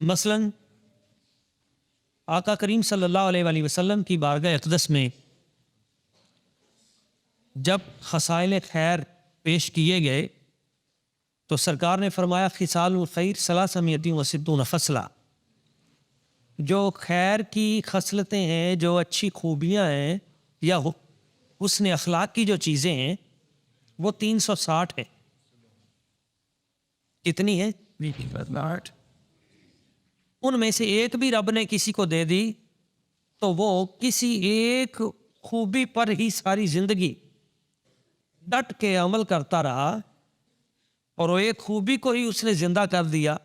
مثلاً آقا کریم صلی اللہ علیہ وآلہ وسلم کی بارگاہ اقدس میں جب خصائل خیر پیش کیے گئے تو سرکار نے فرمایا خصال الخیر ثلاثمائۃ وستون خصلہ، جو خیر کی خصلتیں ہیں، جو اچھی خوبیاں ہیں یا حسن اخلاق کی جو چیزیں ہیں وہ 360 ہیں۔ کتنی ہیں؟ ان میں سے ایک بھی رب نے کسی کو دے دی تو وہ کسی ایک خوبی پر ہی ساری زندگی ڈٹ کے عمل کرتا رہا اور وہ ایک خوبی کو ہی اس نے زندہ کر دیا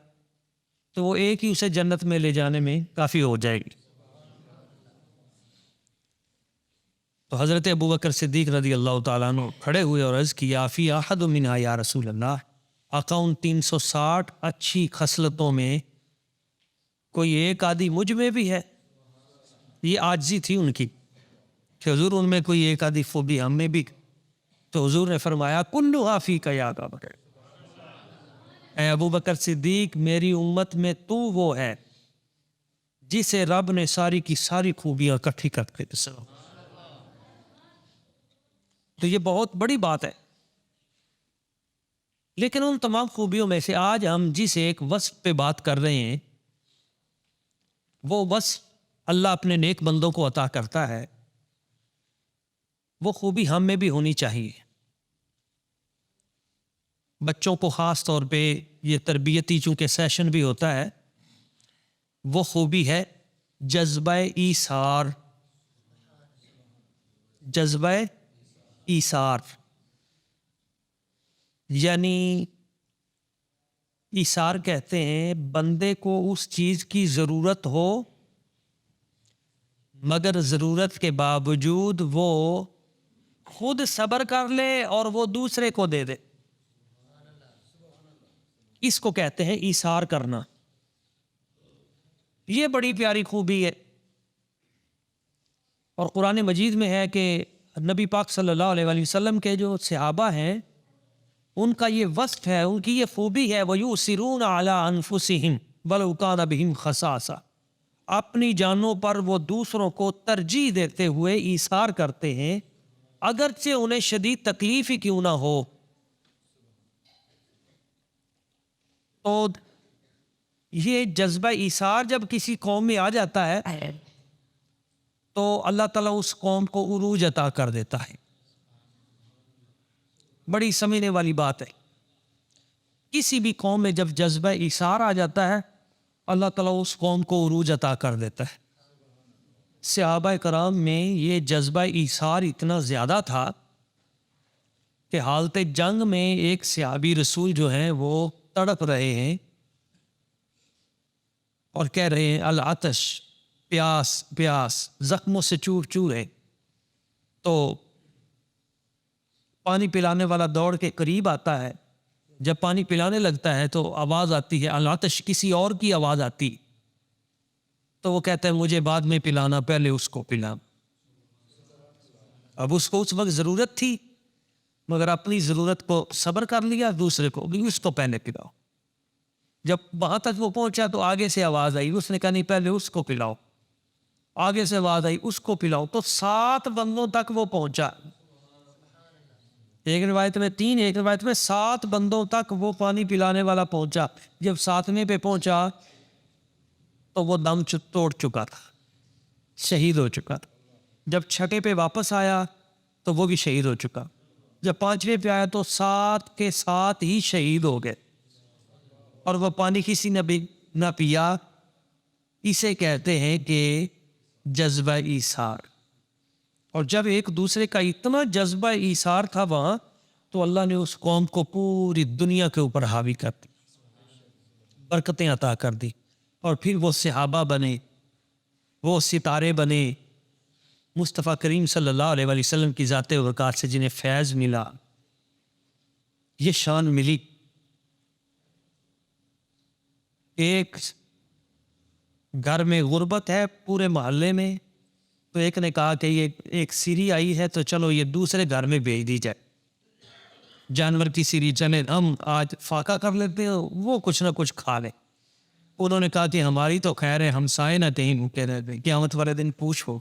تو وہ ایک ہی اسے جنت میں لے جانے میں کافی ہو جائے گی۔ تو حضرت ابوبکر صدیق رضی اللہ تعالیٰ عنہ کھڑے ہوئے اور عرض کیا فی احد منہا یا رسول اللہ، آقا ان 360 اچھی خصلتوں میں کوئی ایک آدھی مجھ میں بھی ہے؟ یہ عاجزی تھی ان کی کہ حضور ان میں کوئی ایک آدھی خوبی ہم میں بھی۔ تو حضور نے فرمایا کلھا فیک یا ابا بکر، اے ابو بکر صدیق میری امت میں تو وہ ہے جسے رب نے ساری کی ساری خوبیاں اکٹھی کر کے دی۔ تو یہ بہت بڑی بات ہے۔ لیکن ان تمام خوبیوں میں سے آج ہم جس ایک وصف پہ بات کر رہے ہیں وہ وصف اللہ اپنے نیک بندوں کو عطا کرتا ہے، وہ خوبی ہم میں بھی ہونی چاہیے۔ بچوں کو خاص طور پہ یہ تربیتی چونکہ سیشن بھی ہوتا ہے، وہ خوبی ہے جذبہ ایثار۔ جذبہ ایثار یعنی ایثار کہتے ہیں بندے کو اس چیز کی ضرورت ہو مگر ضرورت کے باوجود وہ خود صبر کر لے اور وہ دوسرے کو دے دے، اس کو کہتے ہیں ایثار کرنا۔ یہ بڑی پیاری خوبی ہے اور قرآن مجید میں ہے کہ نبی پاک صلی اللہ علیہ وآلہ وسلم کے جو صحابہ ہیں ان کا یہ وصف ہے، ان کی یہ خوبی ہے وَيُؤْثِرُونَ عَلَىٰ أَنفُسِهِمْ وَلَوْ كَانَ بِهِمْ خَصَاصَةٌ، اپنی جانوں پر وہ دوسروں کو ترجیح دیتے ہوئے ایثار کرتے ہیں اگرچہ انہیں شدید تکلیف ہی کیوں نہ ہو۔ تو یہ جذبہ ایثار جب کسی قوم میں آ جاتا ہے تو اللہ تعالیٰ اس قوم کو عروج عطا کر دیتا ہے۔ بڑی سمجھنے والی بات ہے، کسی بھی قوم میں جب جذبہ ایثار آ جاتا ہے اللہ تعالیٰ اس قوم کو عروج عطا کر دیتا ہے۔ صحابہ کرام میں یہ جذبہ ایثار اتنا زیادہ تھا کہ حالت جنگ میں ایک صحابی رسول جو ہیں وہ تڑپ رہے ہیں اور کہہ رہے ہیں العطش، پیاس پیاس، زخموں سے چور چور ہے۔ تو پانی پلانے والا دوڑ کے قریب آتا ہے، جب پانی پلانے لگتا ہے تو آواز آتی ہے العطش، کسی اور کی آواز آتی، تو وہ کہتا ہے مجھے بعد میں پلانا، پہلے اس کو پلا۔ اب اس کو اس وقت ضرورت تھی مگر اپنی ضرورت کو صبر کر لیا، دوسرے کو بھی اس کو پہلے پلاؤ۔ جب وہاں تک وہ پہنچا تو آگے سے آواز آئی، اس نے کہا نہیں پہلے اس کو پلاؤ، آگے سے آواز آئی اس کو پلاؤ، تو 7 بندوں تک وہ پہنچا۔ ایک روایت میں 3، ایک روایت میں 7 بندوں تک وہ پانی پلانے والا پہنچا۔ جب 7ویں پہ پہنچا تو وہ دم توڑ چکا تھا، شہید ہو چکا تھا۔ جب 6 پہ واپس آیا تو وہ بھی شہید ہو چکا۔ جب 5ویں پہ آیا تو 7 کے 7 ہی شہید ہو گئے اور وہ پانی کسی نے بھی نہ پیا۔ اسے کہتے ہیں کہ جذبہ ایثار۔ اور جب ایک دوسرے کا اتنا جذبہ ایثار تھا وہاں تو اللہ نے اس قوم کو پوری دنیا کے اوپر حاوی کر دی، برکتیں عطا کر دی، اور پھر وہ صحابہ بنے، وہ ستارے بنے، مصطفیٰ کریم صلی اللہ علیہ وآلہ وسلم کی ذات برکات سے جنہیں فیض ملا، یہ شان ملی۔ ایک گھر میں غربت ہے پورے محلے میں، تو ایک نے کہا کہ یہ ایک سیری آئی ہے تو چلو یہ دوسرے گھر میں بھیج دی جائے، جانور کی سیری، چلے ہم آج فاقہ کر لیتے ہیں وہ کچھ نہ کچھ کھا لیں۔ انہوں نے کہا کہ ہماری تو خیر ہے، ہم سائے نہ کہیں بھوکے رہ گئے، قیامت والے دن پوچھو،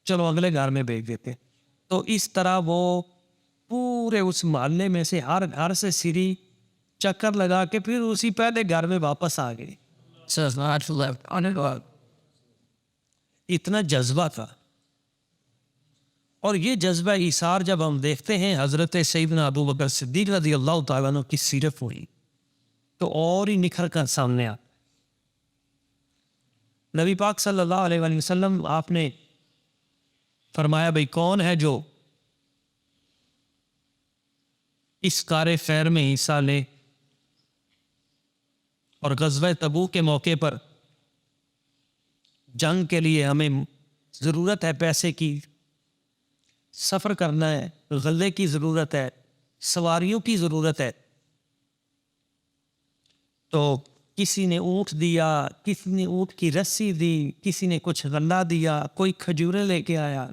چلو اگلے گھر میں بھیج دیتے۔ تو اس طرح وہ پورے اس محلے میں سے ہر گھر سے سری چکر لگا کے پھر اسی پہلے گھر میں واپس آ گئے۔ اتنا جذبہ تھا۔ اور یہ جذبہ ایثار جب ہم دیکھتے ہیں حضرت سیدنا ابو بکر صدیق رضی اللہ تعالیٰ عنہ کی سیرت ہوئی تو اور ہی نکھر کر سامنے آتا۔ نبی پاک صلی اللہ علیہ وآلہ وسلم آپ نے فرمایا بھئی کون ہے جو اس کار خیر میں حصہ لے، اور غزوہ تبوک کے موقع پر جنگ کے لیے ہمیں ضرورت ہے پیسے کی، سفر کرنا ہے، غلے کی ضرورت ہے، سواریوں کی ضرورت ہے، تو کسی نے اونٹ دیا، کسی نے اونٹ کی رسی دی، کسی نے کچھ غلہ دیا، کوئی کھجوریں لے کے آیا،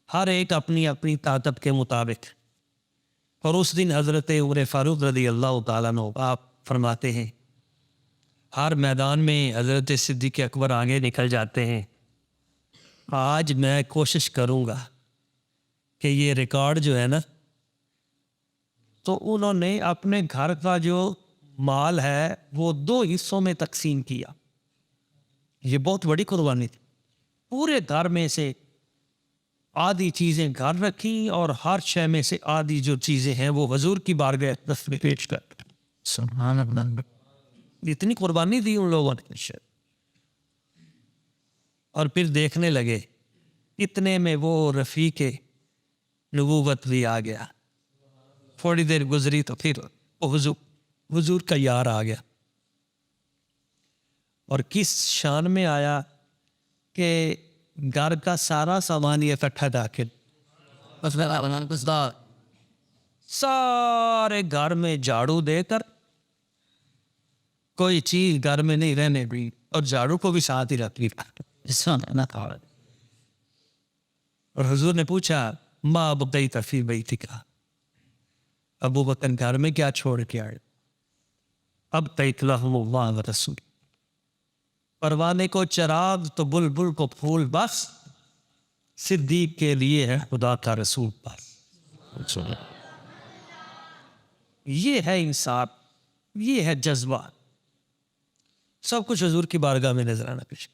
ہر ایک اپنی اپنی طاقت کے مطابق۔ اور اس دن حضرت عمر فاروق رضی اللہ تعالیٰ عنہ آپ فرماتے ہیں ہر میدان میں حضرت صدیق اکبر آگے نکل جاتے ہیں۔ آج میں کوشش کروں گا کہ یہ ریکارڈ جو ہے نا، تو انہوں نے اپنے گھر کا جو مال ہے وہ 2 حصوں میں تقسیم کیا۔ یہ بہت بڑی قربانی تھی۔ پورے گھر میں سے آدھی چیزیں گھر رکھی اور ہر شے میں سے آدھی جو چیزیں ہیں وہ حضور کی بارگاہ میں پیش کر۔ سبحان اللہ، اتنی قربانی دی ان لوگوں نے۔ اور پھر دیکھنے لگے، اتنے میں وہ رفیق نبوت بھی آ گیا۔ تھوڑی دیر گزری تو پھر وہ حضور کا یار آ گیا، اور کس شان میں آیا کہ گھر کا سارا سامان یہ اکٹھا داخل، سارے گھر میں جھاڑو دے کر کوئی چیز گھر میں نہیں رہنے دی، اور جھاڑو کو بھی ساتھ ہی رکھ لیا۔ اور حضور نے پوچھا ماں بقیت فی بیتک، ابو بکر گھر میں کیا چھوڑ کے آئے؟ اب تیت لہم اللہ و رسول، پروانے کو چراغ تو بلبل کو پھول، بس صدیق کے لیے ہے خدا کا رسول بس۔ یہ ہے انصاف، یہ ہے جذبہ، سب کچھ حضور کی بارگاہ میں نظرانہ پیش۔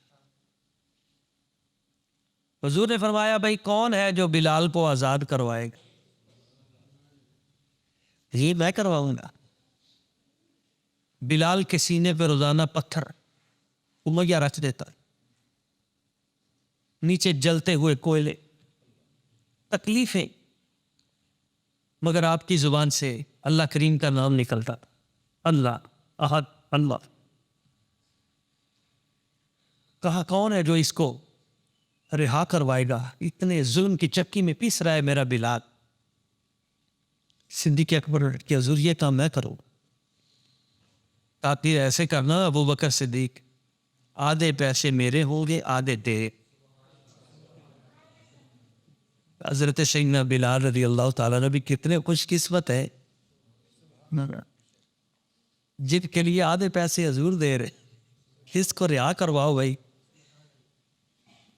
حضور نے فرمایا بھائی کون ہے جو بلال کو آزاد کروائے گا؟ یہ میں کرواؤں گا۔ بلال کے سینے پہ روزانہ پتھر امیہ رکھ دیتا، نیچے جلتے ہوئے کوئلے، تکلیفیں، مگر آپ کی زبان سے اللہ کریم کا نام نکلتا، اللہ احد اللہ۔ کہا کون ہے جو اس کو رہا کروائے گا؟ اتنے ظلم کی چکی میں پیس رہا ہے میرا بلال۔ صدیق اکبر کہ حضور یہ کام میں کروں، تاکہ ایسے کرنا ابو بکر صدیق، آدھے پیسے میرے ہوں گے آدھے تیرے۔ حضرت سیدنا بلال رضی اللہ تعالیٰ نے بھی کتنے خوش قسمت ہے جن کے لیے آدھے پیسے حضور دے رہے، اس کو رہا کرواؤ بھائی،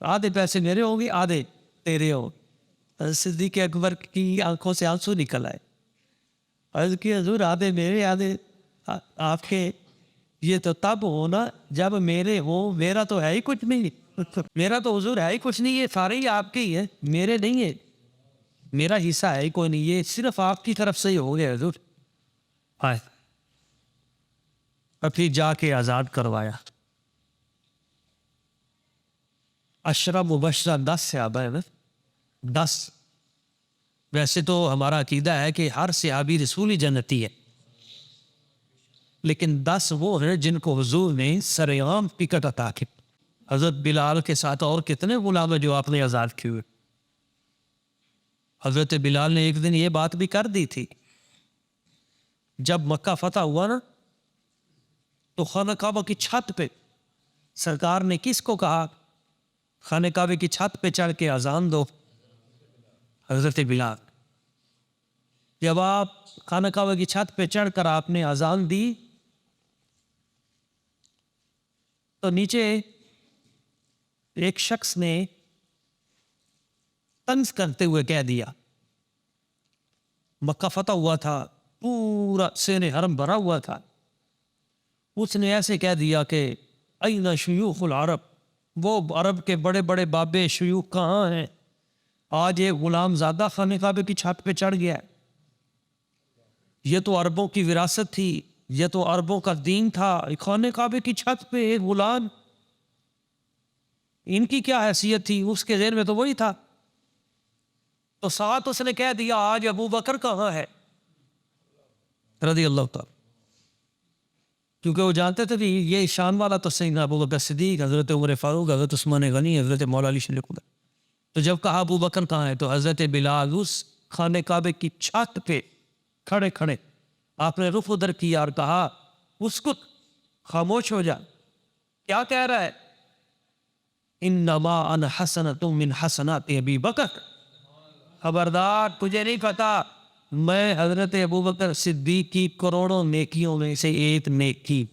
آدھے پیسے میرے ہوں گے آدھے تیرے ہوں گے۔ صدیق اکبر کی آنکھوں سے آنسو نکل آئے، عرض کی حضور آدھے میرے آدھے آپ کے، یہ تو تب ہونا جب میرے ہو، میرا تو ہے ہی کچھ نہیں، میرا تو حضور ہے ہی کچھ نہیں، یہ سارے ہی آپ کے ہی ہیں، میرے نہیں ہے، میرا حصہ ہے ہی کوئی نہیں، یہ صرف آپ کی طرف سے ہی ہو گیا حضور۔ ہائے، اور پھر جا کے آزاد کروایا۔ اشرا مبشرہ 10 صحابہ ہیں نا، 10۔ ویسے تو ہمارا عقیدہ ہے کہ ہر صحابی رسول ہی جنتی ہے، لیکن 10 وہ ہیں جن کو حضور نے سرعام ٹکٹ عطا کی۔ حضرت بلال کے ساتھ اور کتنے غلام ہیں جو آپ نے آزاد کیے ہوئے۔ حضرت بلال نے ایک دن یہ بات بھی کر دی تھی، جب مکہ فتح ہوا نا تو خانہ کعبہ کی چھت پہ سرکار نے کس کو کہا خانہ کعبہ کی چھت پہ چڑھ کے اذان دو؟ حضرت بلال۔ جب آپ خانہ کعبہ کی چھت پہ چڑھ کر آپ نے اذان دی تو نیچے ایک شخص نے طنز کرتے ہوئے کہہ دیا، مکہ فتح ہوا تھا، پورا سین حرم بھرا ہوا تھا، اس نے ایسے کہہ دیا کہ این شیوخ العرب، وہ عرب کے بڑے بڑے بابے شیوخ کہاں ہیں؟ آج یہ غلام زادہ خانہ کعبے کی چھت پہ چڑھ گیا ہے، یہ تو عربوں کی وراثت تھی، یہ تو عربوں کا دین تھا، خانہ کعبے کی چھت پہ ایک غلام، ان کی کیا حیثیت تھی؟ اس کے ذہن میں تو وہی تھا۔ تو ساتھ اس نے کہہ دیا آج ابو بکر کہاں ہے رضی اللہ تعالیٰ، کیونکہ وہ جانتے تھے کہ یہ شان والا تو سیدنا ابو بکر صدیق، حضرت عمر فاروق، حضرت عثمان غنی، حضرت مولا علی شریف خدا۔ تو جب کہا ابو بکر کہاں ہے، تو حضرت بلال اس خانہ کعبے کی چھت پہ کھڑے کھڑے آپ نے رخ ادھر کیا اور کہا اسکت، خاموش ہو جا، کیا کہہ رہا ہے؟ انما انا حسنۃ من حسنات ابی بکر، خبردار تجھے نہیں پتا میں حضرت ابو بکر صدیق کی کروڑوں نیکیوں میں سے ایک نیکی،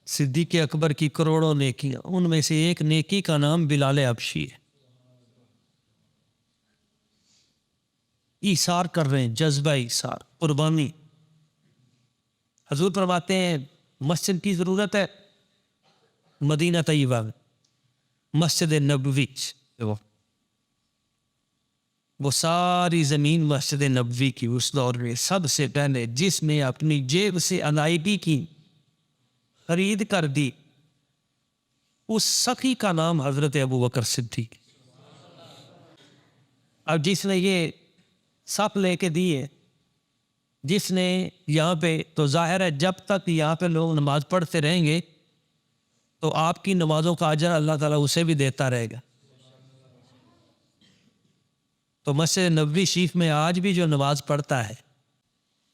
صدیق اکبر کی کروڑوں نیکیاں، ان میں سے ایک نیکی کا نام بلال حبشی ہے۔ ایثار کر رہے ہیں، جذبہ ایثار، قربانی۔ حضور فرماتے ہیں مسجد کی ضرورت ہے مدینہ طیبہ میں، مسجد نبوی، وہ ساری زمین مسجد نبوی کی اس دور میں سب سے پہلے جس نے اپنی جیب سے ادائیگی کی، خرید کر دی، اس سخی کا نام حضرت ابو بکر صدیق۔ اب جس نے یہ سب لے کے دیے، جس نے یہاں پہ، تو ظاہر ہے جب تک یہاں پہ لوگ نماز پڑھتے رہیں گے تو آپ کی نمازوں کا اجر اللہ تعالیٰ اسے بھی دیتا رہے گا۔ تو مسجد نبوی شریف میں آج بھی جو نماز پڑھتا ہے،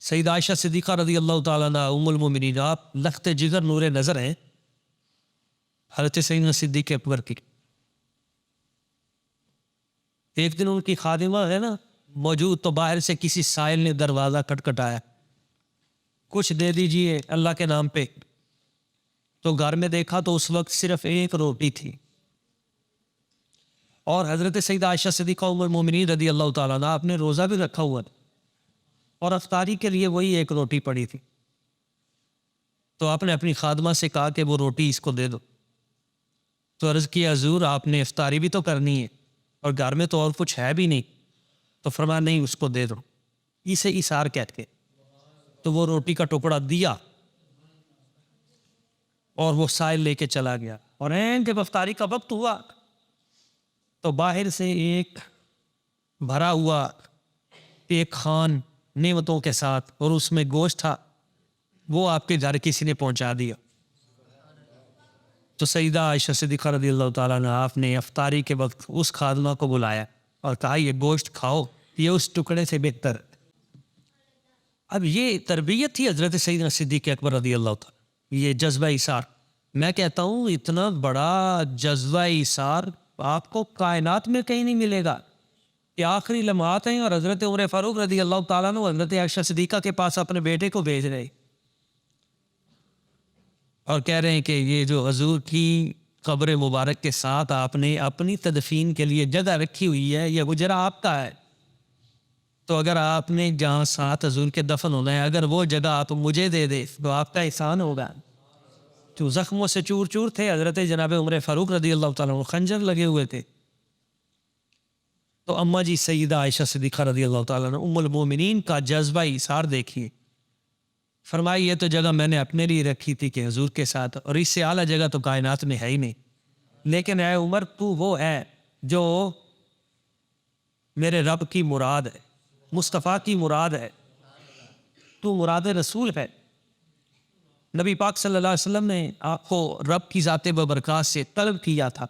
سیدہ عائشہ صدیقہ رضی اللہ تعالیٰ عنہ ام المومنین، آپ لخت جگر نور نظر ہیں حضرت سیدنا صدیق اکبر کی۔ ایک دن ان کی خادمہ ہے نا موجود، تو باہر سے کسی سائل نے دروازہ کھٹکھٹایا، کچھ دے دیجئے اللہ کے نام پہ۔ تو گھر میں دیکھا تو اس وقت صرف ایک روٹی تھی، اور حضرت سیدہ عائشہ صدیقہ ام المومنین رضی اللہ تعالیٰ عنہ آپ نے روزہ بھی رکھا ہوا تھا، اور افطاری کے لیے وہی ایک روٹی پڑی تھی۔ تو آپ نے اپنی خادمہ سے کہا کہ وہ روٹی اس کو دے دو۔ تو عرض کیا حضور آپ نے افطاری بھی تو کرنی ہے اور گھر میں تو اور کچھ ہے بھی نہیں۔ تو فرمایا نہیں اس کو دے دو، اسے ایثار کہتے ہیں۔ تو وہ روٹی کا ٹکڑا دیا اور وہ سائل لے کے چلا گیا، اور جب افطاری کا وقت ہوا تو باہر سے ایک بھرا ہوا ایک خان نعمتوں کے ساتھ، اور اس میں گوشت تھا، وہ آپ کے گھر کسی نے پہنچا دیا۔ تو سیدہ عائشہ صدیقہ رضی اللہ تعالیٰ عنہ آپ نے افطاری کے وقت اس خادمہ کو بلایا اور کہا یہ گوشت کھاؤ، یہ اس ٹکڑے سے بہتر۔ اب یہ تربیت تھی حضرت سیدنا صدیق اکبر رضی اللہ تعالیٰ، یہ جذبہ ایثار۔ میں کہتا ہوں اتنا بڑا جذبہ ایثار آپ کو کائنات میں کہیں نہیں ملے گا کہ آخری لمحات ہیں اور حضرت عمر فاروق رضی اللہ تعالیٰ عنہ حضرت عائشہ صدیقہ کے پاس اپنے بیٹے کو بھیج رہے اور کہہ رہے ہیں کہ یہ جو حضور کی قبر مبارک کے ساتھ آپ نے اپنی تدفین کے لیے جگہ رکھی ہوئی ہے، یہ حجرہ آپ کا ہے، تو اگر آپ نے جہاں ساتھ حضور کے دفن ہونا ہے اگر وہ جگہ آپ مجھے دے دے تو آپ کا احسان ہوگا۔ جو زخموں سے چور چور تھے، حضرت جناب عمر فاروق رضی اللہ تعالیٰ عنہ خنجر لگے ہوئے تھے، تو اماں جی سیدہ عائشہ صدیقہ رضی اللہ تعالیٰ عنہ ام المومنین کا جذبہ ایثار دیکھیے۔ فرمائی یہ تو جگہ میں نے اپنے لیے رکھی تھی کہ حضور کے ساتھ، اور اس سے اعلیٰ جگہ تو کائنات میں ہے ہی نہیں، لیکن اے عمر تو وہ ہے جو میرے رب کی مراد ہے، مصطفیٰ کی مراد ہے، تو مراد رسول ہے۔ نبی پاک صلی اللہ علیہ وسلم نے آپ کو رب کی ذات ببرکات سے طلب کیا تھا،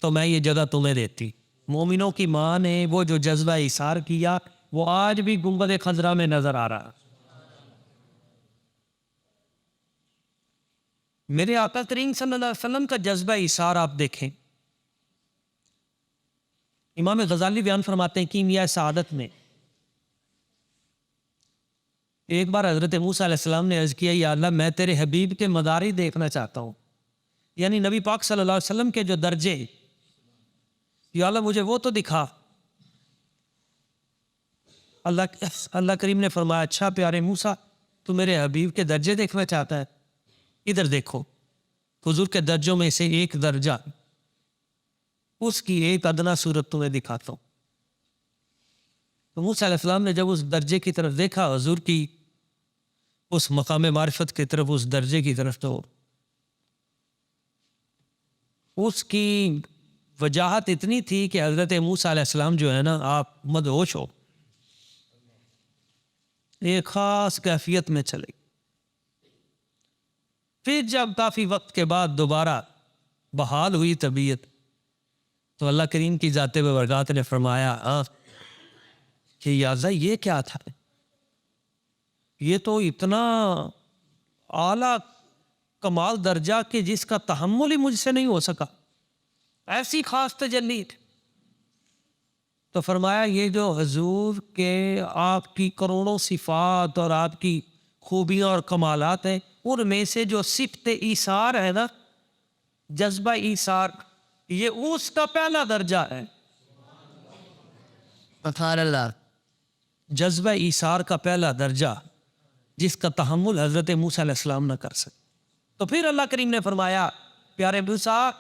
تو میں یہ جگہ تمہیں دیتی۔ مومنوں کی ماں نے وہ جو جذبہ ایثار کیا وہ آج بھی گنبد خضرا میں نظر آ رہا۔ میرے آقا کریم صلی اللہ علیہ وسلم کا جذبہ ایثار آپ دیکھیں۔ امام غزالی بیان فرماتے ہیں کیمیاء سعادت میں ایک بار حضرت موسیٰ علیہ السلام نے عرض کیا یا اللہ میں تیرے حبیب کے مداری دیکھنا چاہتا ہوں، یعنی نبی پاک صلی اللہ علیہ وسلم کے جو درجے، یا اللہ مجھے وہ تو دکھا۔ اللہ کریم نے فرمایا اچھا پیارے موسیٰ تو میرے حبیب کے درجے دیکھنا چاہتا ہے، ادھر دیکھو، حضور کے درجوں میں سے ایک درجہ، اس کی ایک ادنا صورت تمہیں دکھاتا ہوں۔ تو موسیٰ علیہ السلام نے جب اس درجے کی طرف دیکھا، حضور کی اس مقام معرفت کی طرف، اس درجے کی طرف، تو اس کی وجاہت اتنی تھی کہ حضرت موسیٰ علیہ السلام جو ہے نا، آپ مدہوش ہو، ایک خاص کیفیت میں چلے۔ پھر جب کافی وقت کے بعد دوبارہ بحال ہوئی طبیعت، تو اللہ کریم کی ذات برکات نے فرمایا کہ یازا یہ کیا تھا، یہ تو اتنا اعلیٰ کمال درجہ کہ جس کا تحمل ہی مجھ سے نہیں ہو سکا، ایسی خاص تجلی۔ تو فرمایا یہ جو حضور کے آپ کی کروڑوں صفات اور آپ کی خوبیاں اور کمالات ہیں، ان میں سے جو صفت ایثار ہے نا، جذبہ ایثار، یہ اس کا پہلا درجہ ہے۔ سبحان اللہ، جذبہ ایثار کا پہلا درجہ جس کا تحمل حضرت موسیٰ علیہ السلام نہ کر سکے۔ تو پھر اللہ کریم نے فرمایا پیارے موسیٰ،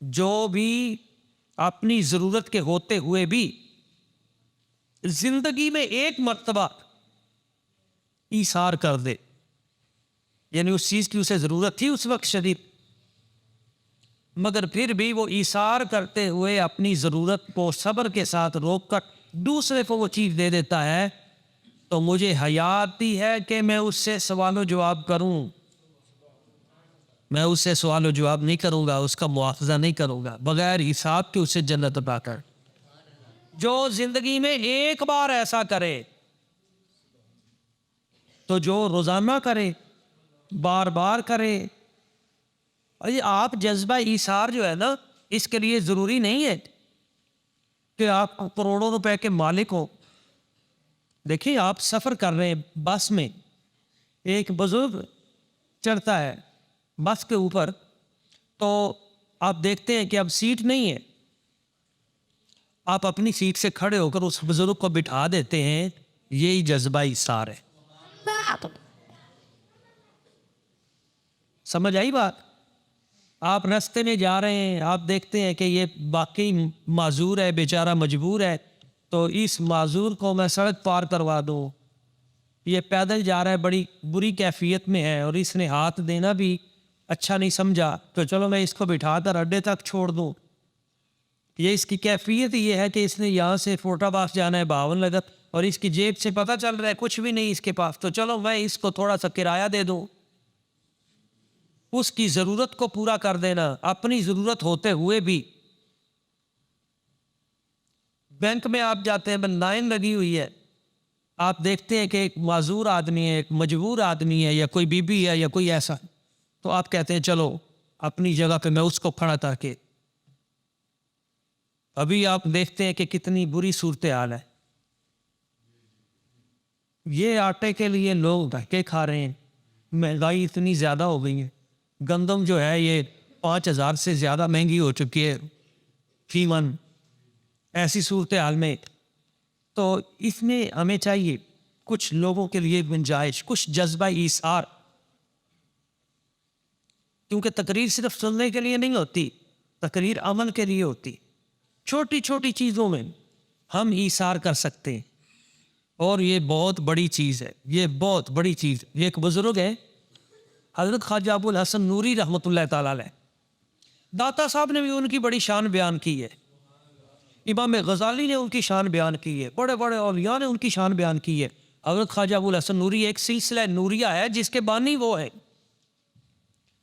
جو بھی اپنی ضرورت کے ہوتے ہوئے بھی زندگی میں ایک مرتبہ ایثار کر دے، یعنی اس چیز کی اسے ضرورت تھی اس وقت شدید، مگر پھر بھی وہ ایثار کرتے ہوئے اپنی ضرورت کو صبر کے ساتھ روک کر دوسرے کو وہ چیز دے دیتا ہے، تو مجھے حیا آتی ہے کہ میں اس سے سوال و جواب کروں۔ میں اس سے سوال و جواب نہیں کروں گا، اس کا مواخذہ نہیں کروں گا، بغیر حساب کے اسے جنت عطا کر۔ جو زندگی میں ایک بار ایسا کرے، تو جو روزانہ کرے، بار بار کرے۔ اور یہ آپ جذبہ ایثار جو ہے نا، اس کے لیے ضروری نہیں ہے کہ آپ کروڑوں روپے کے مالک ہو۔ دیکھیں آپ سفر کر رہے ہیں بس میں، ایک بزرگ چڑھتا ہے بس کے اوپر، تو آپ دیکھتے ہیں کہ اب سیٹ نہیں ہے، آپ اپنی سیٹ سے کھڑے ہو کر اس بزرگ کو بٹھا دیتے ہیں، یہی جذبہ ایثار ہے۔ سمجھ آئی بات؟ آپ راستے میں جا رہے ہیں، آپ دیکھتے ہیں کہ یہ باقی معذور ہے، بیچارہ مجبور ہے، تو اس معذور کو میں سڑک پار کروا دوں، یہ پیدل جا رہا ہے، بڑی بری کیفیت میں ہے، اور اس نے ہاتھ دینا بھی اچھا نہیں سمجھا، تو چلو میں اس کو بٹھا کر اڈے تک چھوڑ دوں۔ یہ اس کی کیفیت یہ ہے کہ اس نے یہاں سے فورٹ آباد جانا ہے 52 لگت، اور اس کی جیب سے پتہ چل رہا ہے کچھ بھی نہیں اس کے پاس، تو چلو میں اس کو تھوڑا سا کرایہ دے دوں۔ اس کی ضرورت کو پورا کر دینا، اپنی ضرورت ہوتے ہوئے بھی۔ بینک میں آپ جاتے ہیں، لائن لگی ہوئی ہے، آپ دیکھتے ہیں کہ ایک معذور آدمی ہے، ایک مجبور آدمی ہے، یا کوئی بی بی ہے، یا کوئی ایسا، تو آپ کہتے ہیں چلو اپنی جگہ پہ میں اس کو کھڑا کر کے۔ ابھی آپ دیکھتے ہیں کہ کتنی بری صورتحال ہے، یہ آٹے کے لیے لوگ دھکے کھا رہے ہیں، مہنگائی اتنی زیادہ ہو گئی ہے، گندم جو ہے یہ 5000 سے زیادہ مہنگی ہو چکی ہے فی من۔ ایسی صورتحال میں تو اس میں ہمیں چاہیے کچھ لوگوں کے لیے گنجائش، کچھ جذبہ ایثار، کیونکہ تقریر صرف سننے کے لیے نہیں ہوتی، تقریر عمل کے لیے ہوتی۔ چھوٹی چھوٹی چیزوں میں ہم ایثار کر سکتے ہیں، اور یہ بہت بڑی چیز ہے، یہ بہت بڑی چیز۔ یہ ایک بزرگ ہے حضرت خواجہ ابو الحسن نوری رحمۃ اللہ تعالیٰ علیہ، داتا صاحب نے بھی ان کی بڑی شان بیان کی ہے، امام غزالی نے ان کی شان بیان کی ہے، بڑے بڑے اولیاء نے ان کی شان بیان کی ہے۔ حضرت خواجہ ابو الحسن نوری ایک سلسلہ نوریہ ہے جس کے بانی وہ ہے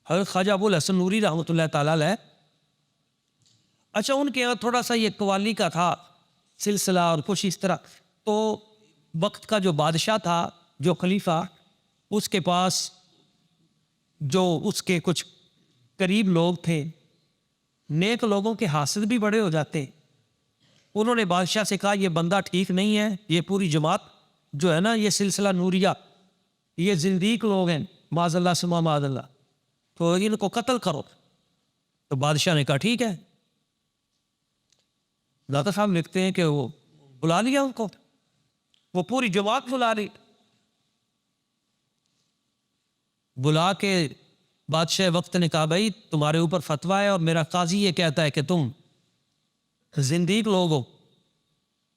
حضرت خواجہ ابو الحسن نوری رحمۃ اللہ تعالیٰ علیہ۔ اچھا ان کے یہاں تھوڑا سا یہ قوالی کا تھا سلسلہ اور کچھ اس طرح، تو وقت کا جو بادشاہ تھا، جو خلیفہ، اس کے پاس جو اس کے کچھ قریب لوگ تھے، نیک لوگوں کے حاسد بھی بڑے ہو جاتے، انہوں نے بادشاہ سے کہا یہ بندہ ٹھیک نہیں ہے، یہ پوری جماعت جو ہے نا یہ سلسلہ نوریہ یہ زندیق لوگ ہیں، معاذ اللہ سما معاذ اللہ، تو ان کو قتل کرو۔ تو بادشاہ نے کہا ٹھیک ہے۔ داتا صاحب لکھتے ہیں کہ وہ بلا لیا ان کو، وہ پوری جماعت بلا لی، بلا کے بادشاہ وقت نے کہا بھائی تمہارے اوپر فتویٰ ہے اور میرا قاضی یہ کہتا ہے کہ تم زندیق لوگ ہو،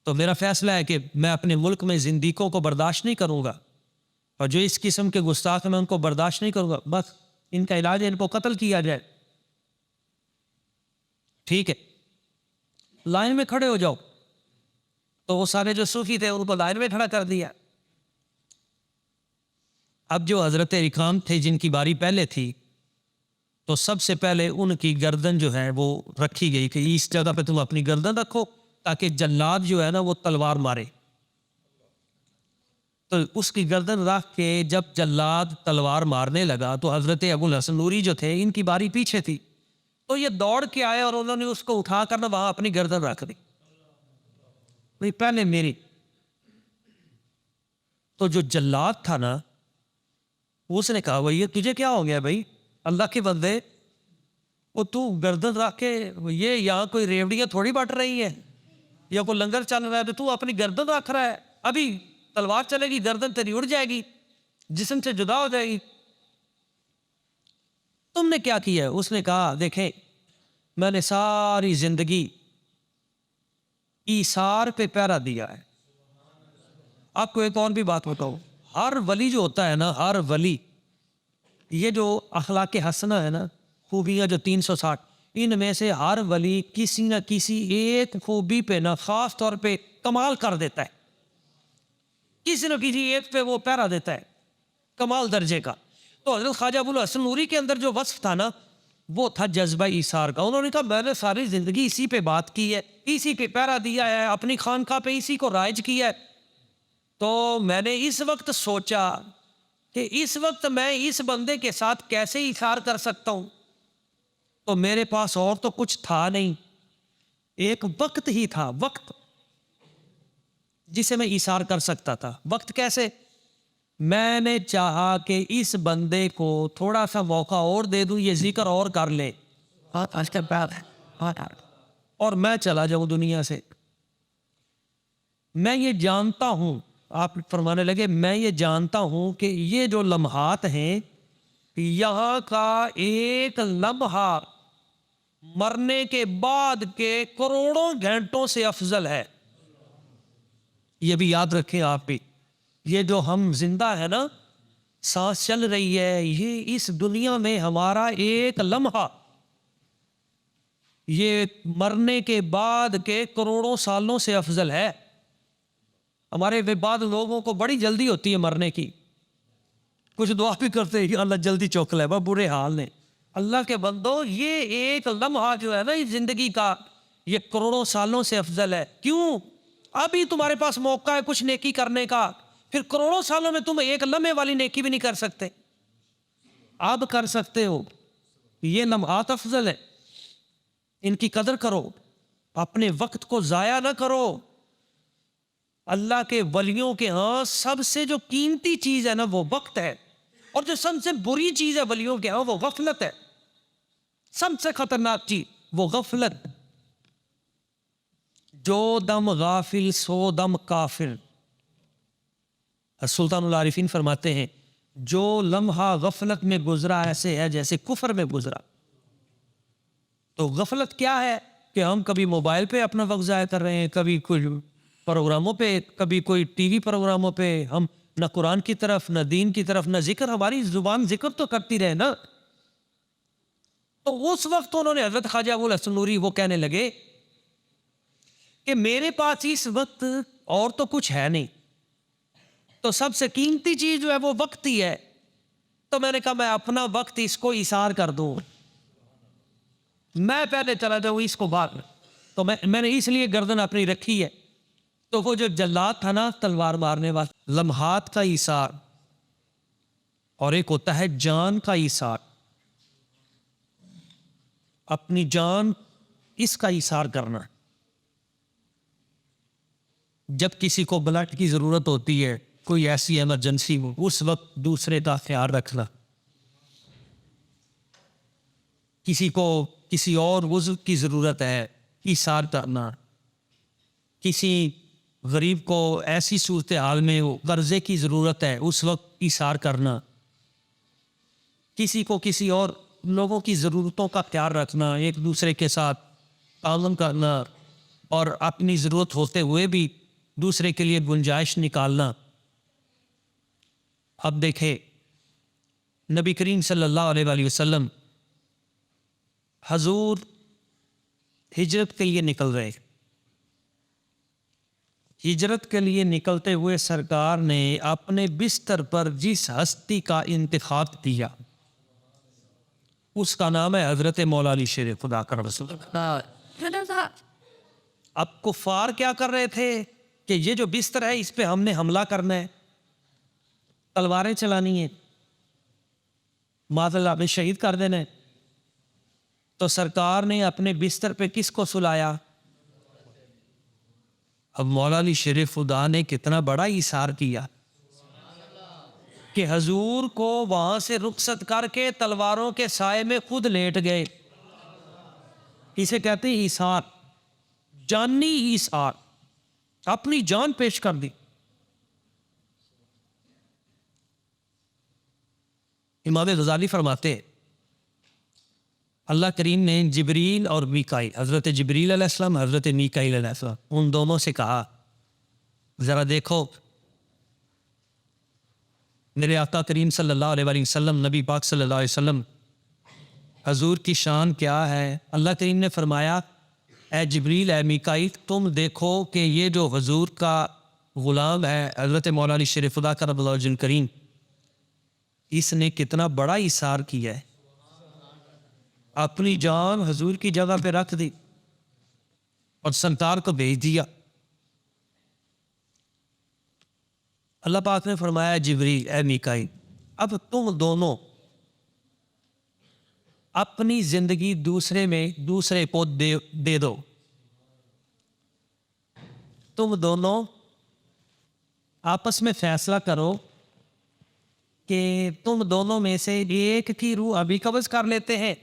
تو میرا فیصلہ ہے کہ میں اپنے ملک میں زندیقوں کو برداشت نہیں کروں گا، اور جو اس قسم کے گستاخ ہیں میں ان کو برداشت نہیں کروں گا، بس ان کا علاج ہے ان کو قتل کیا جائے۔ ٹھیک ہے، لائن میں کھڑے ہو جاؤ۔ تو وہ سارے جو صوفی تھے ان کو لائن میں کھڑا کر دیا۔ اب جو حضرت اکرام تھے جن کی باری پہلے تھی، تو سب سے پہلے ان کی گردن جو ہے وہ رکھی گئی کہ اس جگہ پہ تم اپنی گردن رکھو تاکہ جلاد جو ہے نا وہ تلوار مارے۔ تو اس کی گردن رکھ کے جب جلاد تلوار مارنے لگا تو حضرت ابو الحسن نوری جو تھے ان کی باری پیچھے تھی، تو یہ دوڑ کے آئے اور انہوں نے اس کو اٹھا کر نا وہاں اپنی گردن رکھ دی، بھئی پہلے میری۔ تو جو جلاد تھا نا اس نے کہا بھئی یہ تجھے کیا ہو گیا بھائی، اللہ کے بندے، وہ تو گردن رکھ کے یہ یہاں کوئی ریوڑیاں تھوڑی بٹ رہی ہیں یا کوئی لنگر چل رہا ہے تو اپنی گردن رکھ رہا ہے، ابھی تلوار چلے گی گردن تیری اڑ جائے گی، جسم سے جدا ہو جائے گی، تم نے کیا کیا ہے؟ اس نے کہا دیکھیں میں نے ساری زندگی ایثار پہ پہرا دیا ہے۔ آپ کو ایک اور بھی بات بتاؤ، ہر ولی جو ہوتا ہے نا، ہر ولی، یہ جو اخلاق حسنہ ہے نا، خوبیاں جو 360، ان میں سے ہر ولی کسی نہ کسی ایک خوبی پہ نا خاص طور پہ کمال کر دیتا ہے، کسی نہ کسی ایک پہ وہ پہرا دیتا ہے کمال درجے کا۔ تو حضرت خواجہ ابو الحسن نوری کے اندر جو وصف تھا نا وہ تھا جذبہ ایثار کا۔ انہوں نے کہا میں نے ساری زندگی اسی پہ بات کی ہے، اسی پہ پہرا دیا ہے، اپنی خانقاہ پہ اسی کو رائج کیا ہے۔ تو میں نے اس وقت سوچا کہ اس وقت میں اس بندے کے ساتھ کیسے ایثار کر سکتا ہوں، تو میرے پاس اور تو کچھ تھا نہیں، ایک وقت ہی تھا، وقت جسے میں ایثار کر سکتا تھا۔ وقت کیسے؟ میں نے چاہا کہ اس بندے کو تھوڑا سا موقع اور دے دوں، یہ ذکر اور کر لے اور میں چلا جاؤں دنیا سے۔ میں یہ جانتا ہوں، آپ فرمانے لگے میں یہ جانتا ہوں کہ یہ جو لمحات ہیں، یہاں کا ایک لمحہ مرنے کے بعد کے کروڑوں گھنٹوں سے افضل ہے۔ یہ بھی یاد رکھیں آپ بھی، یہ جو ہم زندہ ہے نا، سانس چل رہی ہے، یہ اس دنیا میں ہمارا ایک لمحہ یہ مرنے کے بعد کے کروڑوں سالوں سے افضل ہے۔ ہمارے بعد لوگوں کو بڑی جلدی ہوتی ہے مرنے کی، کچھ دعا بھی کرتے ہیں کہ اللہ جلدی چوک لے، بہت برے حال نے۔ اللہ کے بندو، یہ ایک لمحہ جو ہے نا اس زندگی کا، یہ کروڑوں سالوں سے افضل ہے۔ کیوں؟ ابھی تمہارے پاس موقع ہے کچھ نیکی کرنے کا، پھر کروڑوں سالوں میں تم ایک لمحے والی نیکی بھی نہیں کر سکتے، اب کر سکتے ہو۔ یہ لمحات افضل ہے، ان کی قدر کرو، اپنے وقت کو ضائع نہ کرو۔ اللہ کے ولیوں کے ہاں سب سے جو قیمتی چیز ہے نا وہ وقت ہے، اور جو سب سے بری چیز ہے ولیوں کے ہاں وہ غفلت ہے، سب سے خطرناک چیز وہ غفلت۔ جو دم غافل سو دم کافر، سلطان العارفین فرماتے ہیں جو لمحہ غفلت میں گزرا ایسے ہے جیسے کفر میں گزرا۔ تو غفلت کیا ہے کہ ہم کبھی موبائل پہ اپنا وقت ضائع کر رہے ہیں، کبھی کوئی پروگراموں پہ، کبھی کوئی ٹی وی پروگراموں پہ، ہم نہ قرآن کی طرف نہ دین کی طرف نہ ذکر، ہماری زبان ذکر تو کرتی رہے نا۔ تو اس وقت انہوں نے حضرت خواجہ ابو الحسن نوری وہ کہنے لگے کہ میرے پاس اس وقت اور تو کچھ ہے نہیں، تو سب سے قیمتی چیز جو ہے وہ وقت ہی ہے، تو میں نے کہا میں اپنا وقت اس کو ایثار کر دوں، میں پہلے چلا جاؤں اس کو بعد میں۔ تو میں نے اس لیے گردن اپنی رکھی ہے۔ تو وہ جو جلاد تھا نا تلوار مارنے والا، لمحات کا ایثار، اور ایک ہوتا ہے جان کا ایثار، اپنی جان اس کا ایثار کرنا۔ جب کسی کو بلڈ کی ضرورت ہوتی ہے کوئی ایسی ایمرجنسی ہو، اس وقت دوسرے کا خیال رکھنا، کسی کو کسی اور عضو کی ضرورت ہے ایثار کرنا، کسی غریب کو ایسی صورتحال میں قرضے کی ضرورت ہے اس وقت ایثار کرنا، کسی کو کسی اور لوگوں کی ضرورتوں کا خیال رکھنا، ایک دوسرے کے ساتھ تعاون کرنا اور اپنی ضرورت ہوتے ہوئے بھی دوسرے کے لیے گنجائش نکالنا۔ اب دیکھیں نبی کریم صلی اللہ علیہ وآلہ وسلم حضور ہجرت کے لیے نکل رہے، ہجرت کے لیے نکلتے ہوئے سرکار نے اپنے بستر پر جس ہستی کا انتخاب کیا اس کا نام ہے حضرت مولا علی شیر خدا کا رسول۔ اب کفار کیا کر رہے تھے کہ یہ جو بستر ہے اس پہ ہم نے حملہ کرنا ہے، تلواریں چلانی ہیں، معاذ اللہ میں شہید کر دینا ہے۔ تو سرکار نے اپنے بستر پہ کس کو سلایا؟ اب مولا علی شیر خدا نے کتنا بڑا ایثار کیا کہ حضور کو وہاں سے رخصت کر کے تلواروں کے سائے میں خود لیٹ گئے۔ اسے کہتے ہیں ایثار، جانی ایثار، اپنی جان پیش کر دی۔ امام غزالی فرماتے ہیں اللہ کریم نے جبریل اور میکائیل، حضرت جبریل علیہ السلام، حضرت میکائیل علیہ السلام، ان دونوں سے کہا ذرا دیکھو میرے آقا کریم صلی اللہ علیہ وآلہ وسلم، نبی پاک صلی اللہ علیہ وسلم حضور کی شان کیا ہے؟ اللہ کریم نے فرمایا اے جبریل، اے میکائیل، تم دیکھو کہ یہ جو حضور کا غلام ہے حضرت مولا علی شیر خدا کرم اللہ وجہ کریم، اس نے کتنا بڑا ایثار کیا ہے، اپنی جان حضور کی جگہ پہ رکھ دی اور سرکار کو بھیج دیا۔ اللہ پاک نے فرمایا جبریل، اے میکائیل، اب تم دونوں اپنی زندگی دوسرے کو دے دو، تم دونوں آپس میں فیصلہ کرو کہ تم دونوں میں سے ایک کی روح ابھی قبض کر لیتے ہیں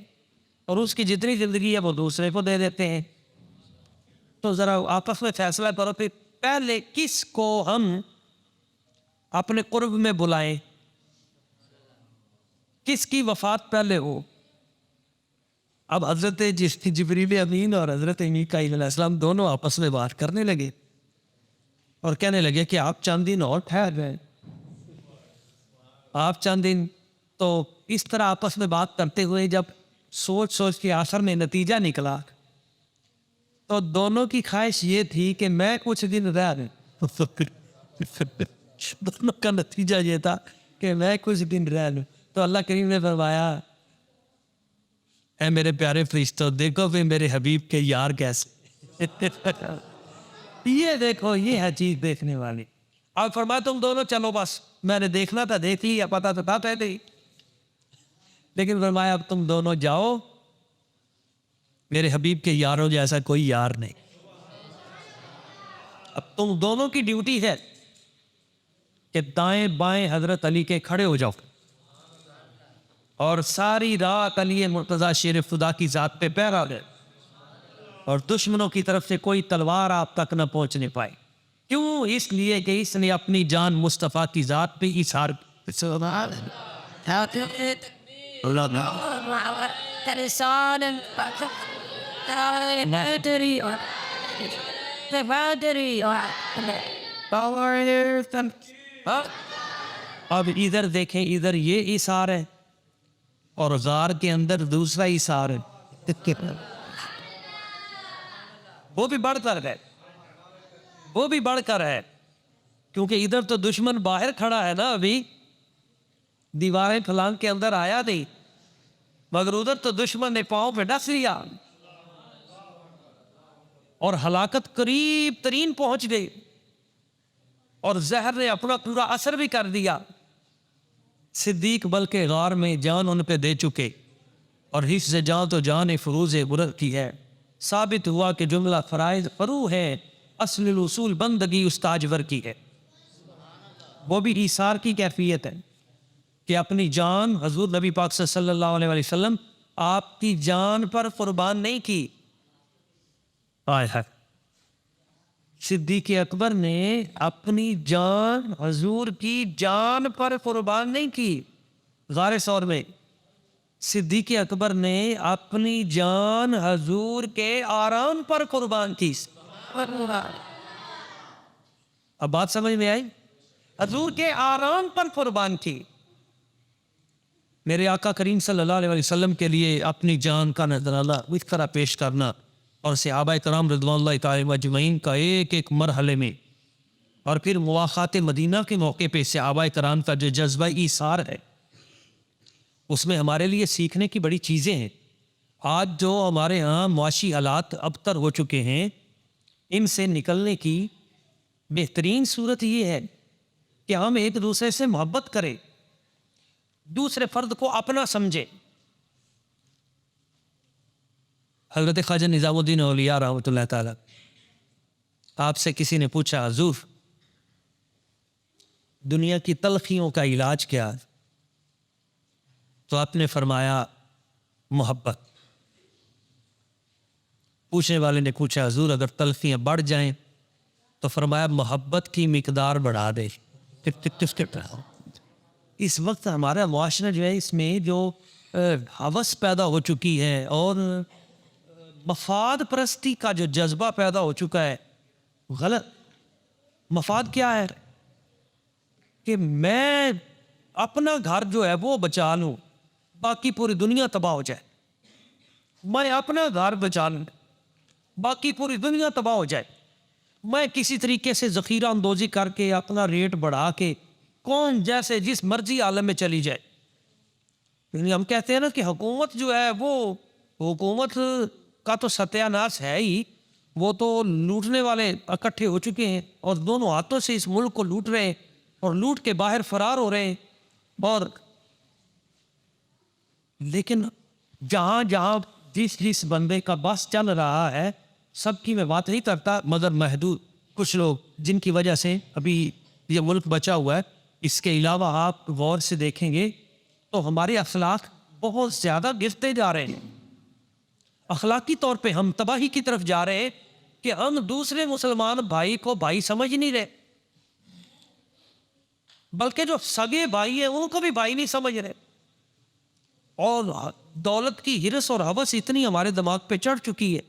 اور اس کی جتنی زندگی ہے وہ دوسرے کو دے دیتے ہیں۔ تو ذرا آپس میں فیصلہ کرو پھر پہلے کس کو ہم اپنے قرب میں بلائیں، کس کی وفات پہلے ہو۔ اب حضرت جبریل امین اور حضرت میکائیل علیہ السلام دونوں آپس میں بات کرنے لگے اور کہنے لگے کہ آپ چند دن اور ٹھہر گئے، آپ چند دن۔ تو اس طرح آپس میں بات کرتے ہوئے جب سوچ کے آخر میں نتیجہ نکلا تو دونوں کی خواہش یہ تھی کہ میں کچھ دن رہ لوں۔ دونوں کا نتیجہ یہ تھا کہ میں کچھ دن رہ لوں۔ تو اللہ کریم نے فرمایا اے میرے پیارے فرشتوں، دیکھو بھی میرے حبیب کے یار کیسے، یہ دیکھو، یہ ہے چیز دیکھنے والی۔ اب فرمایا تم دونوں چلو، بس میں نے دیکھنا تھا دیکھ لیا، پتا تو تھا پہلے ہی، لیکن فرمایا اب تم دونوں جاؤ، میرے حبیب کے یاروں جیسا کوئی یار نہیں۔ اب تم دونوں کی ڈیوٹی ہے کہ دائیں بائیں حضرت علی کے کھڑے ہو جاؤ اور ساری رات علی مرتضیٰ شیر خدا کی ذات پہ پہرا دے اور دشمنوں کی طرف سے کوئی تلوار آپ تک نہ پہنچنے پائے۔ کیوں؟ اس لیے کہ اس نے اپنی جان مصطفیٰ کی ذات پہ ایثار اب ادھر دیکھیں، ادھر یہ ایثار ہے اور غار کے اندر دوسرا ایثار ہے، وہ بھی بڑھ کر ہے، وہ بھی بڑھ کر ہے، کیونکہ ادھر تو دشمن باہر کھڑا ہے نا، ابھی دیواریں پھلانگ کے اندر آیا نہیں، مگر ادھر تو دشمن نے پاؤں پہ ڈس لیا اور ہلاکت قریب ترین پہنچ گئی اور زہر نے اپنا پورا اثر بھی کر دیا۔ صدیق بلکہ غار میں جان ان پہ دے چکے اور حفظ جان تو جان فروز برد کی ہے۔ ثابت ہوا کہ جملہ فرائض فرو ہے، اصل الاصول بندگی استاجور کی ہے۔ وہ بھی ایثار کی کیفیت ہے کہ اپنی جان حضور نبی پاک صلی اللہ علیہ وسلم آپ کی جان پر قربان نہیں کی. آئے ہے صدیق اکبر نے اپنی جان حضور کی جان پر قربان نہیں کی. غار ثور میں صدیق اکبر نے اپنی جان حضور کے آرام پر قربان کی. اب بات سمجھ میں آئی؟ حضور کے آرام پر قربان کی. میرے آقا کریم صلی اللہ علیہ وسلم کے لیے اپنی جان کا نذرانہ اس طرح پیش کرنا اور صحابہ کرام رضوان اللہ تعالی اجمعین کا ایک ایک مرحلے میں اور پھر مواخات مدینہ کے موقع پہ صحابہ کرام کا جو جذبہ ایثار ہے اس میں ہمارے لیے سیکھنے کی بڑی چیزیں ہیں. آج جو ہمارے ہاں معاشی حالات ابتر ہو چکے ہیں ان سے نکلنے کی بہترین صورت یہ ہے کہ ہم ایک دوسرے سے محبت کریں، دوسرے فرد کو اپنا سمجھیں. حضرت خواجہ نظام الدین اولیاء رحمۃ اللہ تعالی آپ سے کسی نے پوچھا حضور دنیا کی تلخیوں کا علاج کیا ہے؟ تو آپ نے فرمایا محبت. پوچھنے والے نے پوچھا حضور اگر تلخیاں بڑھ جائیں تو فرمایا محبت کی مقدار بڑھا دے. اس وقت ہمارا معاشرہ جو ہے اس میں جو ہوس پیدا ہو چکی ہے اور مفاد پرستی کا جو جذبہ پیدا ہو چکا ہے غلط. مفاد کیا ہے کہ میں اپنا گھر جو ہے وہ بچا لوں باقی پوری دنیا تباہ ہو جائے. میں اپنا گھر بچا لوں باقی پوری دنیا تباہ ہو جائے. میں کسی طریقے سے ذخیرہ اندوزی کر کے اپنا ریٹ بڑھا کے کون جیسے جس مرضی عالم میں چلی جائے. یعنی ہم کہتے ہیں نا کہ حکومت جو ہے وہ حکومت کا تو ستیہ ناش ہے ہی، وہ تو لوٹنے والے اکٹھے ہو چکے ہیں اور دونوں ہاتھوں سے اس ملک کو لوٹ رہے ہیں اور لوٹ کے باہر فرار ہو رہے ہیں. اور لیکن جہاں جہاں جس بندے کا بس چل رہا ہے سب کی میں بات نہیں کرتا مگر محدود کچھ لوگ جن کی وجہ سے ابھی یہ ملک بچا ہوا ہے. اس کے علاوہ آپ غور سے دیکھیں گے تو ہمارے اخلاق بہت زیادہ گرتے جا رہے ہیں. اخلاقی طور پہ ہم تباہی کی طرف جا رہے ہیں کہ ہم دوسرے مسلمان بھائی کو بھائی سمجھ نہیں رہے، بلکہ جو سگے بھائی ہیں ان کو بھی بھائی نہیں سمجھ رہے. اور دولت کی ہرس اور ہوس اتنی ہمارے دماغ پہ چڑھ چکی ہے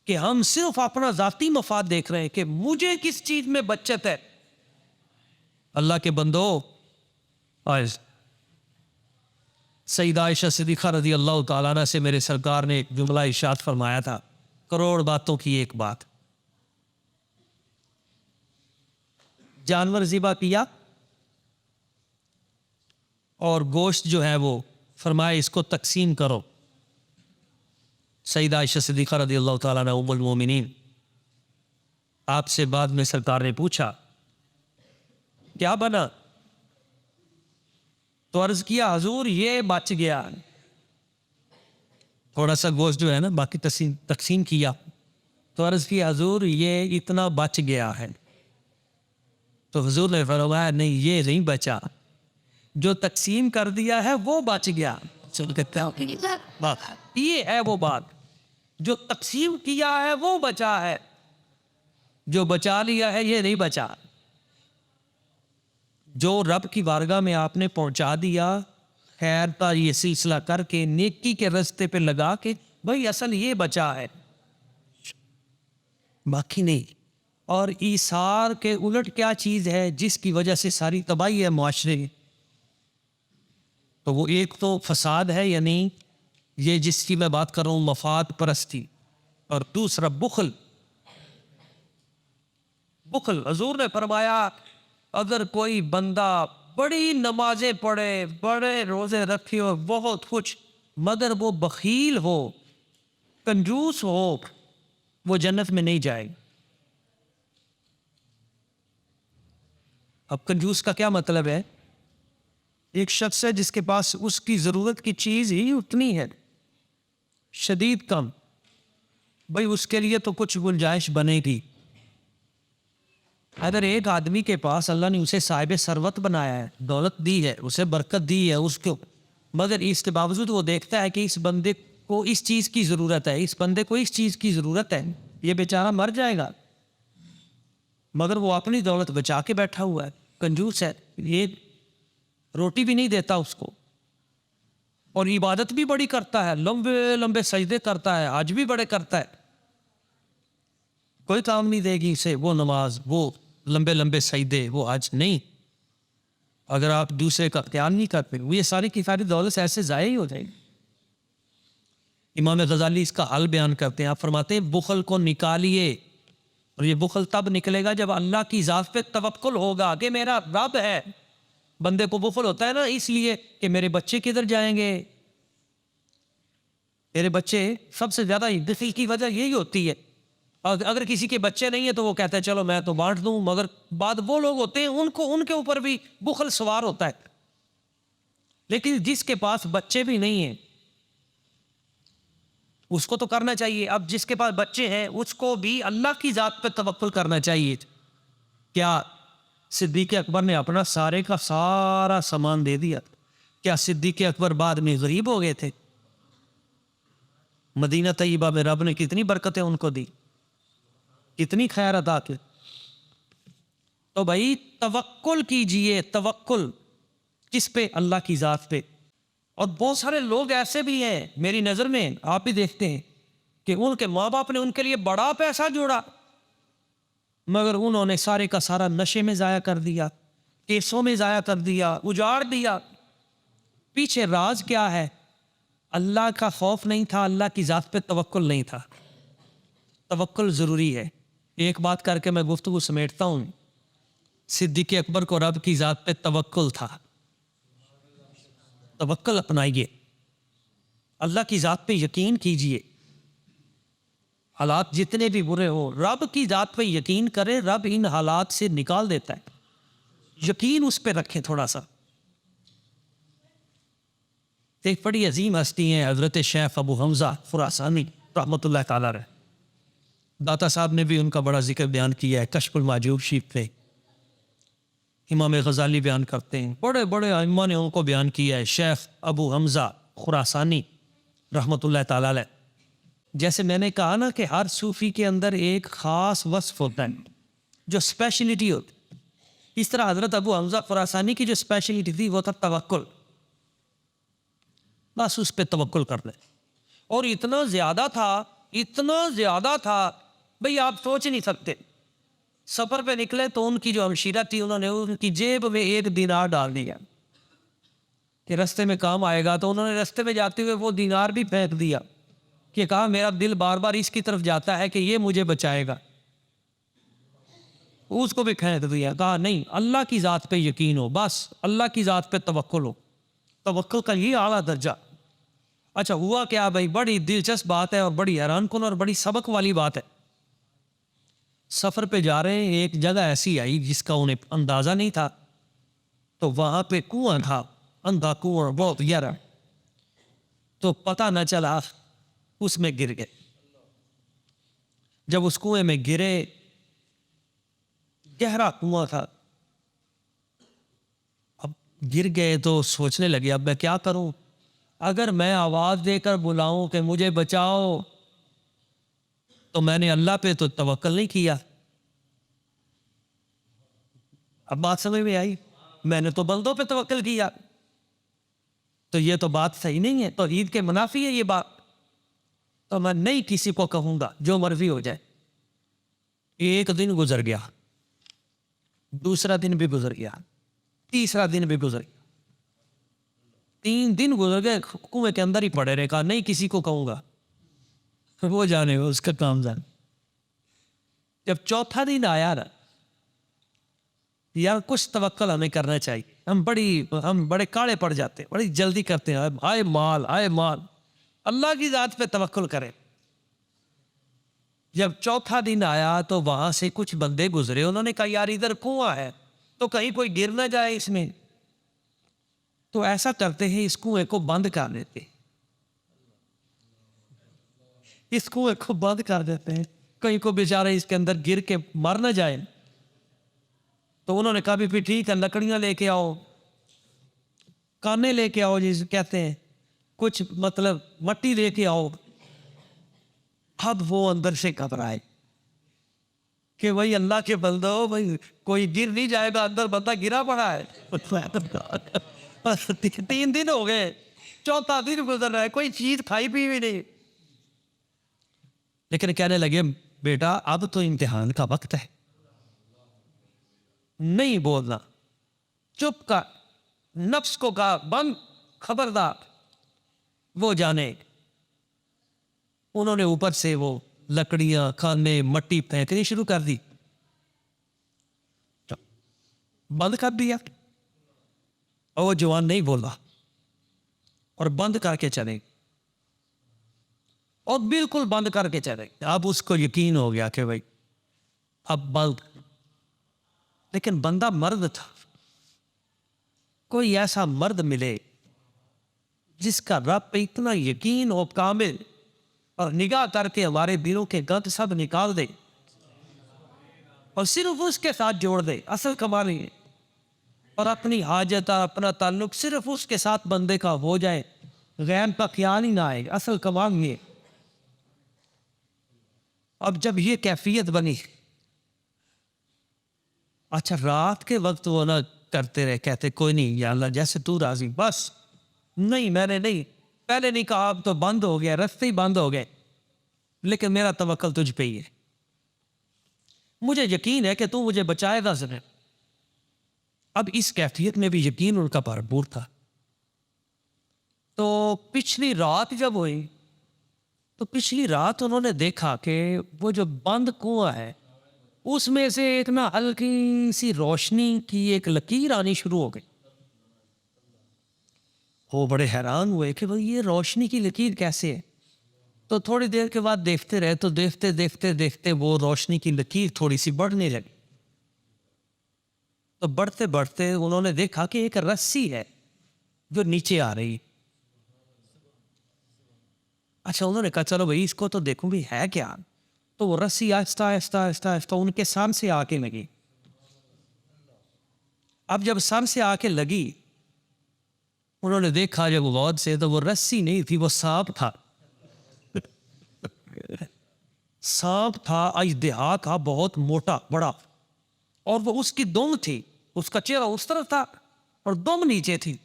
کہ ہم صرف اپنا ذاتی مفاد دیکھ رہے ہیں کہ مجھے کس چیز میں بچت ہے. اللہ کے بندو، سیدہ عائشہ صدیقہ رضی اللہ تعالیٰ عنہ سے میرے سرکار نے ایک جملہ ارشاد فرمایا تھا، کروڑ باتوں کی ایک بات. جانور ذبح کیا اور گوشت جو ہے وہ فرمایا اس کو تقسیم کرو. سیدہ عائشہ صدیقہ رضی اللہ تعالیٰ عنہ ام المومنین، آپ سے بعد میں سرکار نے پوچھا کیا بنا؟ تو عرض کیا حضور یہ بچ گیا، تھوڑا سا گوشت جو ہے نا باقی تقسیم کیا. تو عرض کیا حضور یہ اتنا بچ گیا ہے. تو حضور نے فرمایا نہیں یہ نہیں بچا، جو تقسیم کر دیا ہے وہ بچ گیا. یہ ہے وہ بات، جو تقسیم کیا ہے وہ بچا ہے، جو بچا لیا ہے یہ نہیں بچا. جو رب کی بارگاہ میں آپ نے پہنچا دیا خیر کا یہ سلسلہ کر کے نیکی کے رستے پہ لگا کے بھائی اصل یہ بچا ہے، باقی نہیں. اور ایثار کے الٹ کیا چیز ہے جس کی وجہ سے ساری تباہی ہے معاشرے کی؟ تو وہ ایک تو فساد ہے، یعنی یہ جس کی میں بات کر رہا ہوں مفاد پرستی، اور دوسرا بخل. بخل حضور نے فرمایا اگر کوئی بندہ بڑی نمازیں پڑھے، بڑے روزے رکھے ہو، بہت کچھ، مگر وہ بخیل ہو، کنجوس ہو، وہ جنت میں نہیں جائے گا. اب کنجوس کا کیا مطلب ہے؟ ایک شخص ہے جس کے پاس اس کی ضرورت کی چیز ہی اتنی ہے، شدید کم، بھائی اس کے لیے تو کچھ گنجائش بنے گی. اگر ایک آدمی کے پاس اللہ نے اسے صاحب ثروت بنایا ہے، دولت دی ہے، اسے برکت دی ہے اس کو، مگر اس کے باوجود وہ دیکھتا ہے کہ اس بندے کو اس چیز کی ضرورت ہے، اس بندے کو اس چیز کی ضرورت ہے، یہ بیچارہ مر جائے گا، مگر وہ اپنی دولت بچا کے بیٹھا ہوا ہے، کنجوس ہے، یہ روٹی بھی نہیں دیتا اس کو، اور عبادت بھی بڑی کرتا ہے، لمبے لمبے سجدے کرتا ہے، آج بھی بڑے کرتا ہے، کوئی کام نہیں دے گی اسے وہ نماز، وہ لمبے لمبے سجدے، وہ آج نہیں، اگر آپ دوسرے کا خیال نہیں کرتے وہ یہ ساری کی ساری دولت ایسے ضائع ہی ہو جائے گی۔ امام غزالی اس کا حل بیان کرتے ہیں، آپ فرماتے ہیں بخل کو نکالیے، اور یہ بخل تب نکلے گا جب اللہ کی ذات پہ توکل ہوگا کہ میرا رب ہے۔ بندے کو بخل ہوتا ہے نا اس لیے کہ میرے بچے کدھر جائیں گے، میرے بچے، سب سے زیادہ بخل کی وجہ یہی ہوتی ہے، اگر کسی کے بچے نہیں ہیں تو وہ کہتا ہے چلو میں تو بانٹ دوں، مگر بعد وہ لوگ ہوتے ہیں ان کے اوپر بھی بخل سوار ہوتا ہے، لیکن جس کے پاس بچے بھی نہیں ہیں اس کو تو کرنا چاہیے۔ اب جس کے پاس بچے ہیں اس کو بھی اللہ کی ذات پہ توکل کرنا چاہیے۔ کیا صدیق اکبر نے اپنا سارے کا سارا سامان دے دیا؟ کیا صدیق اکبر بعد میں غریب ہو گئے تھے؟ مدینہ طیبہ میں رب نے کتنی برکتیں ان کو دی، کتنی خیر عطا کی۔ تو بھائی توکل کیجئے، توکل کس پہ؟ اللہ کی ذات پہ۔ اور بہت سارے لوگ ایسے بھی ہیں میری نظر میں، آپ بھی دیکھتے ہیں کہ ان کے ماں باپ نے ان کے لیے بڑا پیسہ جوڑا، مگر انہوں نے سارے کا سارا نشے میں ضائع کر دیا، کیسوں میں ضائع کر دیا، اجاڑ دیا۔ پیچھے راز کیا ہے؟ اللہ کا خوف نہیں تھا، اللہ کی ذات پہ توکل نہیں تھا۔ توکل ضروری ہے۔ ایک بات کر کے میں گفتگو سمیٹتا ہوں، صدیق اکبر کو رب کی ذات پہ توکل تھا۔ توکل اپنائیے، اللہ کی ذات پہ یقین کیجئے، حالات جتنے بھی برے ہو رب کی ذات پہ یقین کرے، رب ان حالات سے نکال دیتا ہے، یقین اس پہ رکھیں تھوڑا سا۔ ایک بڑی عظیم ہستی ہیں حضرت شیخ ابو حمزہ خراسانی رحمۃ اللہ تعالی علیہ، داتا صاحب نے بھی ان کا بڑا ذکر بیان کیا ہے کشف المحجوب شریف پہ، امام غزالی بیان کرتے ہیں، بڑے بڑے ائمہ نے ان کو بیان کیا ہے، شیخ ابو حمزہ خراسانی رحمۃ اللہ تعالی علیہ۔ جیسے میں نے کہا نا کہ ہر صوفی کے اندر ایک خاص وصف ہوتا ہے جو اسپیشلٹی ہوتی، اس طرح حضرت ابو حمزہ خراسانی کی جو اسپیشلٹی تھی وہ تھا توکل، بس اس پہ توکل کر لیں، اور اتنا زیادہ تھا بھئی آپ سوچ نہیں سکتے۔ سفر پہ نکلے تو ان کی جو ہمشیرہ تھی انہوں نے ان کی جیب میں 1 دینار ڈال دیا کہ رستے میں کام آئے گا، تو انہوں نے رستے میں جاتے ہوئے وہ دینار بھی پھینک دیا کہ کہا میرا دل بار بار اس کی طرف جاتا ہے کہ یہ مجھے بچائے گا، اس کو بھی پھینک دیا، کہا نہیں اللہ کی ذات پہ یقین ہو، بس اللہ کی ذات پہ توکل ہو، توکل کا یہ اعلیٰ درجہ۔ اچھا ہوا کیا بھائی؟ بڑی دلچسپ بات ہے اور بڑی حیران کن اور بڑی سبق والی بات ہے۔ سفر پہ جا رہے ہیں، ایک جگہ ایسی آئی جس کا انہیں اندازہ نہیں تھا، تو وہاں پہ کنواں تھا، اندھا کنواں بہت گہرا، تو پتہ نہ چلا اس میں گر گئے۔ جب اس کنویں میں گرے، گہرا کنواں تھا، اب گر گئے تو سوچنے لگے اب میں کیا کروں؟ اگر میں آواز دے کر بلاؤں کہ مجھے بچاؤ تو میں نے اللہ پہ تو توکل نہیں کیا۔ اب بات سمجھ میں آئی؟ میں نے تو بندوں پہ توکل کیا، تو یہ تو بات صحیح نہیں ہے، توحید کے منافی ہے یہ بات، تو میں نہیں کسی کو کہوں گا، جو مرضی ہو جائے۔ ایک دن گزر گیا، دوسرا دن بھی گزر گیا، تیسرا دن بھی گزر گیا، 3 دن گزر گئے، کنویں کے اندر ہی پڑے رہے، کہا نہیں کسی کو کہوں گا، وہ جانے اس کا کام جانے۔ جب چوتھا دن آیا نا، یار کچھ توکل ہمیں کرنا چاہیے، ہم بڑے کاڑے پڑ جاتے ہیں، بڑی جلدی کرتے ہیں، آئے مال آئے مال، اللہ کی ذات پہ توکل کریں۔ جب چوتھا دن آیا تو وہاں سے کچھ بندے گزرے، انہوں نے کہا یار ادھر کنواں ہے تو کہیں کوئی گر نہ جائے اس میں، تو ایسا کرتے ہیں اس کنویں کو بند کر دیتے، اس کنویں کو بند کر دیتے ہیں، کہیں کو بیچارہ اس کے اندر گر کے مر نہ جائے۔ تو انہوں نے کہا بھی پھر ٹھیک ہے، لکڑیاں لے کے آؤ، کانے لے کے آؤ جسے کہتے ہیں، کچھ مطلب مٹی لے کے آؤ. اب وہ اندر سے گھبرائے کہ بھائی اللہ کے بندو، بھائی کوئی گر نہیں جائے گا، اندر بندہ گرا پڑا ہے. 3 دن ہو گئے، 4تھا دن گزر رہا ہے، کوئی چیز کھائی پی بھی نہیں. لیکن کہنے لگے بیٹا اب تو امتحان کا وقت ہے، نہیں بولنا، چپ کر. نفس کو کہا بند، خبردار. وہ جانے، انہوں نے اوپر سے وہ لکڑیاں، کھانے، مٹی پھینکنی شروع کر دی، بند کر دیا. اور وہ جوان نہیں بولا اور بند کر کے چلے، اور بالکل بند کر کے چلے. اب اس کو یقین ہو گیا کہ بھائی اب بند. لیکن بندہ مرد تھا. کوئی ایسا مرد ملے جس کا رب پہ اتنا یقین ہو کامل، اور نگاہ کر کے ہمارے دلوں کے گند سب نکال دے اور صرف اس کے ساتھ جوڑ دے. اصل کمال ہے، اور اپنی حاجت، اپنا تعلق صرف اس کے ساتھ بندے کا ہو جائے، غیر کا خیال ہی نہ آئے. اصل کمال یہ. اب جب یہ کیفیت بنی، اچھا رات کے وقت وہ نہ کرتے رہے، کہتے کوئی نہیں یا اللہ جیسے تو راضی، بس. نہیں میں نے نہیں، پہلے نہیں کہا، اب تو بند ہو گیا، رستے ہی بند ہو گئے، لیکن میرا توکل تجھ پہ ہی ہے، مجھے یقین ہے کہ تو مجھے بچائے گا ضرور. اب اس کیفیت میں بھی یقین ان کا بھرپور تھا. تو پچھلی رات جب ہوئی تو پچھلی رات انہوں نے دیکھا کہ وہ جو بند کنواں ہے اس میں سے ایک نا ہلکی سی روشنی کی ایک لکیر آنی شروع ہو گئی. وہ بڑے حیران ہوئے کہ بھئی یہ روشنی کی لکیر کیسے ہے. تو تھوڑی دیر کے بعد دیکھتے رہے تو دیکھتے دیکھتے دیکھتے وہ روشنی کی لکیر تھوڑی سی بڑھنے لگی. تو بڑھتے بڑھتے انہوں نے دیکھا کہ ایک رسی ہے جو نیچے آ رہی. اچھا انہوں نے کہا چلو بھئی اس کو تو دیکھوں بھی ہے کیا. تو وہ رسی آہستہ آہستہ آہستہ آہستہ ان کے سر سے آ کے لگی. اب جب سر سے آ کے لگی، انہوں نے دیکھا جب غور سے تو وہ رسی نہیں تھی، وہ سانپ تھا. سانپ تھا، اژدہا تھا، بہت موٹا بڑا، اور وہ اس کی دم تھی. اس کا چہرہ اس طرف تھا اور دم نیچے تھی،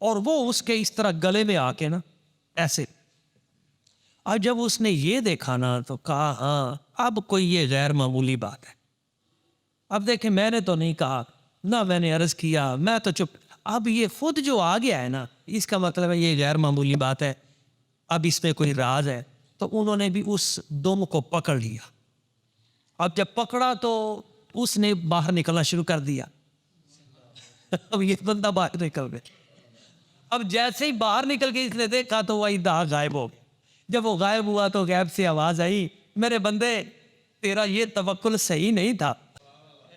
اور وہ اس کے اس طرح گلے میں آ کے نا ایسے. اور جب اس نے یہ دیکھا نا تو کہا ہاں اب کوئی یہ غیر معمولی بات ہے. اب دیکھیں میں نے تو نہیں کہا، نہ میں نے عرض کیا، میں تو چپ. اب یہ خود جو آ گیا ہے نا، اس کا مطلب ہے یہ غیر معمولی بات ہے، اب اس میں کوئی راز ہے. تو انہوں نے بھی اس دم کو پکڑ لیا. اب جب پکڑا تو اس نے باہر نکلنا شروع کر دیا. اب یہ بندہ باہر نکل گیا. اب جیسے ہی باہر نکل کے اس نے دیکھا تو وہ اژدہا غائب ہو گیا. جب وہ غائب ہوا تو غیب سے آواز آئی، میرے بندے تیرا یہ توکل صحیح نہیں تھا،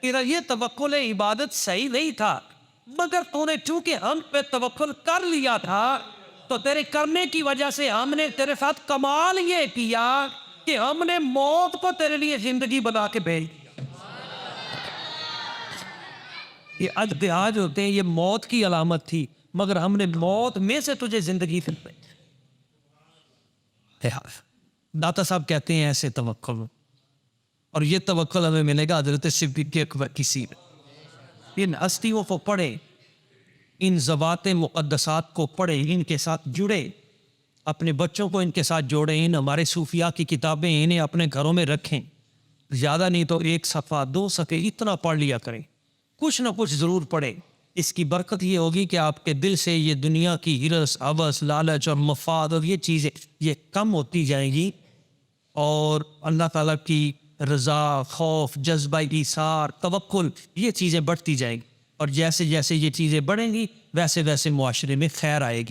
تیرا یہ توکل عبادت صحیح نہیں تھا، مگر تو نے چونکہ ہم پہ توکل کر لیا تھا تو تیرے کرنے کی وجہ سے ہم نے تیرے ساتھ کمال یہ کیا کہ ہم نے موت کو تیرے لیے زندگی بنا کے بھیج دیا. یہ اژدہا جو ہوتے ہیں یہ موت کی علامت تھی، مگر ہم نے موت میں سے تجھے زندگی سے بھیج. داتا صاحب کہتے ہیں ایسے توکل، اور یہ توکل ہمیں ملے گا حضرت صدیق اکبر کی سیرت. ان ہستیوں کو پڑھے، ان ذوات مقدسات کو پڑھے، ان کے ساتھ جڑے، اپنے بچوں کو ان کے ساتھ جوڑیں. ان ہمارے صوفیاء کی کتابیں انہیں اپنے گھروں میں رکھیں. زیادہ نہیں تو 1 صفحہ 2 صفحے اتنا پڑھ لیا کریں، کچھ نہ کچھ ضرور پڑھیں. اس کی برکت یہ ہوگی کہ آپ کے دل سے یہ دنیا کی ہرس، ہوس، لالچ اور مفاد اور یہ چیزیں یہ کم ہوتی جائیں گی، اور اللہ تعالیٰ کی رضا، خوف، جذبہ ایثار، توکل، یہ چیزیں بڑھتی جائیں گی. اور جیسے جیسے یہ چیزیں بڑھیں گی ویسے ویسے معاشرے میں خیر آئے گی.